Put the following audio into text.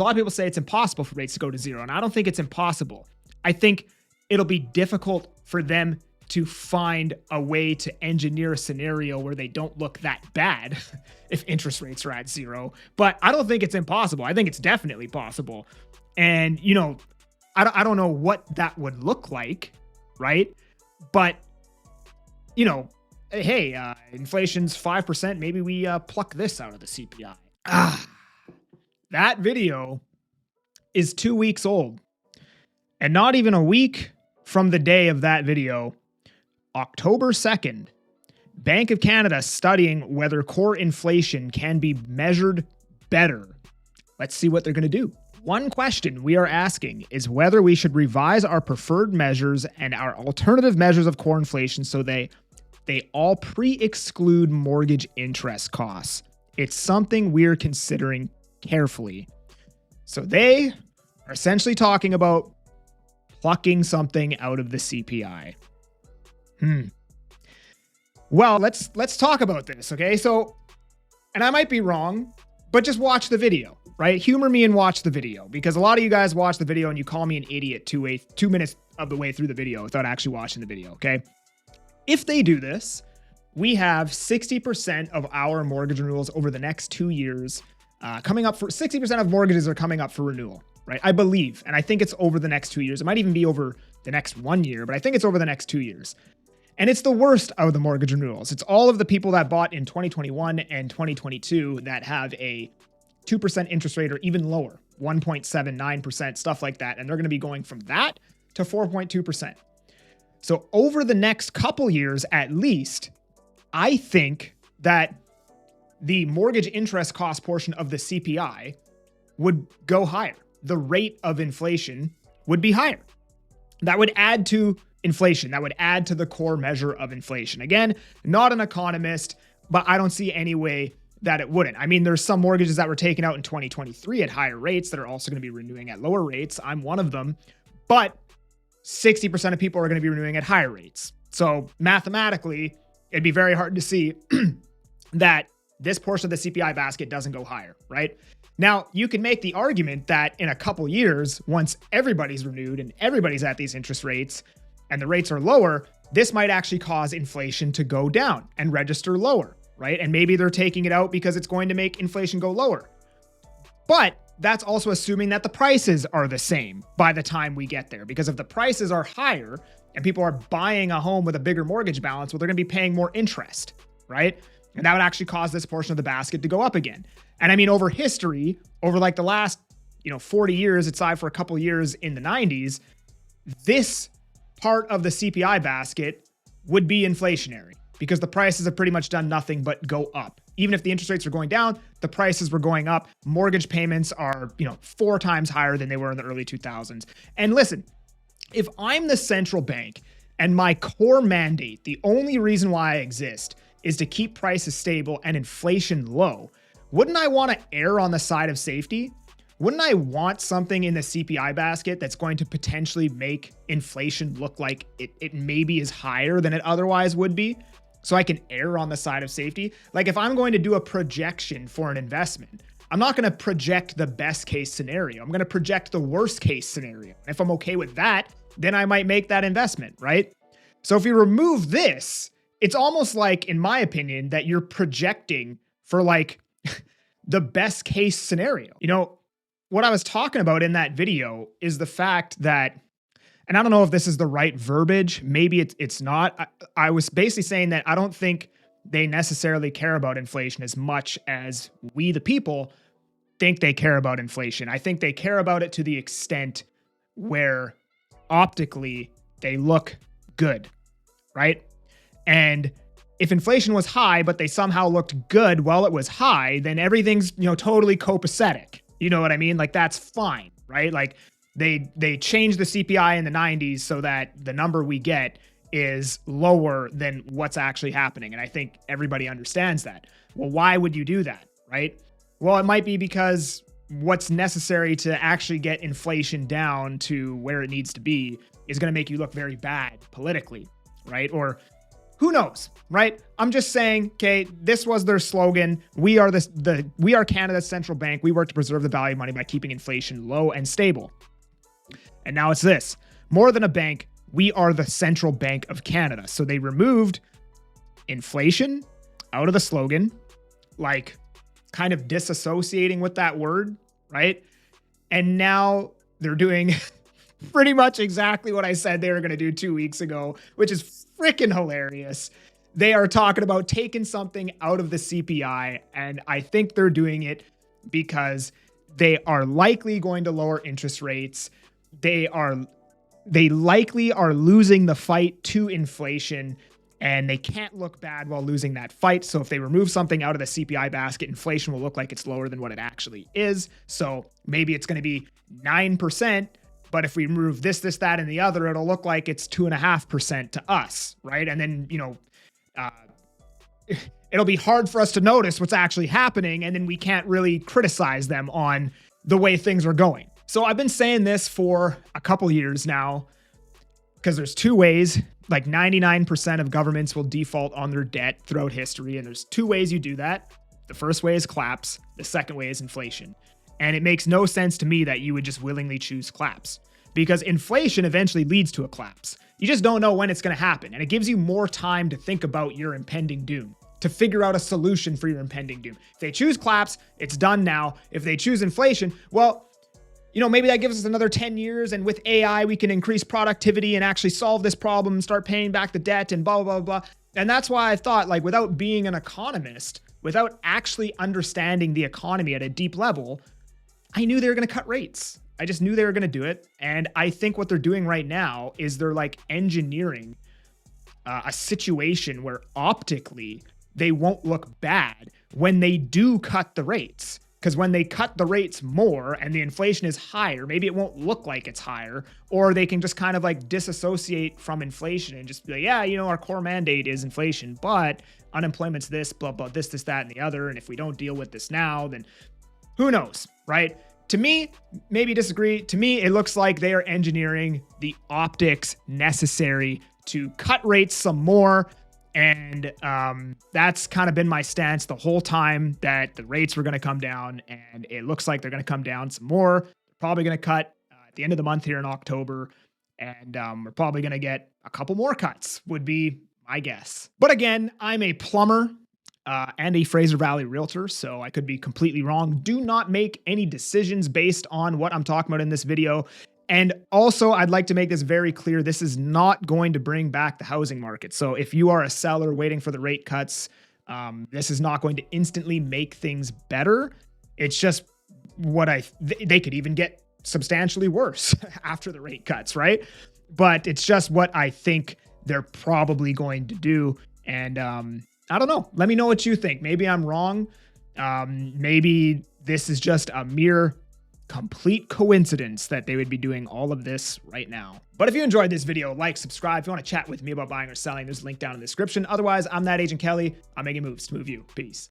A lot of people say it's impossible for rates to go to zero, and I don't think it's impossible. I think it'll be difficult for them to find a way to engineer a scenario where they don't look that bad if interest rates are at zero. But I don't think it's impossible. I think it's definitely possible. And, I don't know what that would look like, right? But, hey, inflation's 5%. Maybe we pluck this out of the CPI. That video is 2 weeks old. And not even a week from the day of that video, October 2nd, Bank of Canada studying whether core inflation can be measured better. Let's see what they're going to do. One question we are asking is whether we should revise our preferred measures and our alternative measures of core inflation so they all pre-exclude mortgage interest costs. It's something we're considering carefully. So they are essentially talking about plucking something out of the CPI. Well, let's talk about this, okay? So, and I might be wrong, but just watch the video, right? Humor me and watch the video, because a lot of you guys watch the video and you call me an idiot 2 minutes of the way through the video without actually watching the video, okay? If they do this, we have 60% of our mortgage renewals over the next 2 years coming up for 60% of mortgages are coming up for renewal, right? I believe, and I think it's over the next 2 years. It might even be over the next 1 year, but I think it's over the next 2 years. And it's the worst of the mortgage renewals. It's all of the people that bought in 2021 and 2022 that have a 2% interest rate or even lower, 1.79%, stuff like that. And they're going to be going from that to 4.2%. So over the next couple years, at least, I think that the mortgage interest cost portion of the CPI would go higher. The rate of inflation would be higher. That would add to inflation. That would add to the core measure of inflation. Again, not an economist, but I don't see any way that it wouldn't. I mean, there's some mortgages that were taken out in 2023 at higher rates that are also going to be renewing at lower rates. I'm one of them, but 60% of people are going to be renewing at higher rates. So mathematically, it'd be very hard to see that this portion of the CPI basket doesn't go higher, right? Now, you can make the argument that in a couple years, once everybody's renewed and everybody's at these interest rates and the rates are lower, this might actually cause inflation to go down and register lower, right? And maybe they're taking it out because it's going to make inflation go lower. But that's also assuming that the prices are the same by the time we get there. Because if the prices are higher and people are buying a home with a bigger mortgage balance, well, they're going to be paying more interest, right? And that would actually cause this portion of the basket to go up again. And I mean, over history, over like the last, 40 years, aside for a couple years in the 90s, this part of the CPI basket would be inflationary because the prices have pretty much done nothing but go up. Even if the interest rates are going down, the prices were going up. Mortgage payments are, 4 times higher than they were in the early 2000s. And listen, if I'm the central bank and my core mandate, the only reason why I exist is to keep prices stable and inflation low, wouldn't I want to err on the side of safety? Wouldn't I want something in the CPI basket that's going to potentially make inflation look like it maybe is higher than it otherwise would be? So I can err on the side of safety. Like if I'm going to do a projection for an investment, I'm not going to project the best case scenario. I'm going to project the worst case scenario. If I'm okay with that, then I might make that investment, right? So if you remove this, it's almost like, in my opinion, that you're projecting for like the best case scenario. What I was talking about in that video is the fact that, and I don't know if this is the right verbiage, maybe it's not. I was basically saying that I don't think they necessarily care about inflation as much as we, the people, think they care about inflation. I think they care about it to the extent where optically they look good, right? And if inflation was high, but they somehow looked good while it was high, then everything's, totally copacetic. You know what I mean? Like that's fine, right? Like they changed the CPI in the 90s so that the number we get is lower than what's actually happening. And I think everybody understands that. Well, why would you do that, right? Well, it might be because what's necessary to actually get inflation down to where it needs to be is going to make you look very bad politically, right? Or Who knows, right? I'm just saying, okay, this was their slogan. We are we are Canada's central bank. We work to preserve the value of money by keeping inflation low and stable. And now it's this. More than a bank, we are the central bank of Canada. So they removed inflation out of the slogan, like kind of disassociating with that word, right? And now they're doing pretty much exactly what I said they were going to do 2 weeks ago, which is freaking hilarious. They are talking about taking something out of the CPI, and I think they're doing it because they are likely going to lower interest rates. They likely are losing the fight to inflation, and they can't look bad while losing that fight. So if they remove something out of the CPI basket, inflation will look like it's lower than what it actually is. So maybe it's going to be 9%, but if we remove this, that, and the other, it'll look like it's 2.5% to us, right? And then, it'll be hard for us to notice what's actually happening, and then we can't really criticize them on the way things are going. So I've been saying this for a couple years now, because there's two ways. Like 99% of governments will default on their debt throughout history, and there's two ways you do that. The first way is collapse. The second way is inflation. And it makes no sense to me that you would just willingly choose collapse, because inflation eventually leads to a collapse. You just don't know when it's going to happen, and it gives you more time to think about your impending doom, to figure out a solution for your impending doom. If they choose collapse, it's done now. If they choose inflation, well, maybe that gives us another 10 years, and with AI, we can increase productivity and actually solve this problem and start paying back the debt and blah, blah, blah, blah. And that's why I thought, like, without being an economist, without actually understanding the economy at a deep level, I knew they were going to cut rates. I just knew they were going to do it. And I think what they're doing right now is they're like engineering a situation where optically they won't look bad when they do cut the rates. Because when they cut the rates more and the inflation is higher, maybe it won't look like it's higher, or they can just kind of like disassociate from inflation and just be like, yeah, our core mandate is inflation, but unemployment's this, blah, blah, this, that, and the other. And if we don't deal with this now, then who knows, right? To me, maybe disagree. To me, it looks like they are engineering the optics necessary to cut rates some more. And that's kind of been my stance the whole time, that the rates were going to come down, and it looks like they're going to come down some more. They're probably going to cut at the end of the month here in October, and we're probably going to get a couple more cuts, would be my guess. But again, I'm a plumber and a Fraser Valley realtor, so I could be completely wrong. Do not make any decisions based on what I'm talking about in this video. And also, I'd like to make this very clear. This is not going to bring back the housing market. So if you are a seller waiting for the rate cuts, this is not going to instantly make things better. It's just they could even get substantially worse after the rate cuts, right? But it's just what I think they're probably going to do. And I don't know. Let me know what you think. Maybe I'm wrong. Maybe this is just a mere complete coincidence that they would be doing all of this right now. But if you enjoyed this video, like, subscribe. If you want to chat with me about buying or selling, there's a link down in the description. Otherwise, I'm that Agent Kelly. I'm making moves to move you. Peace.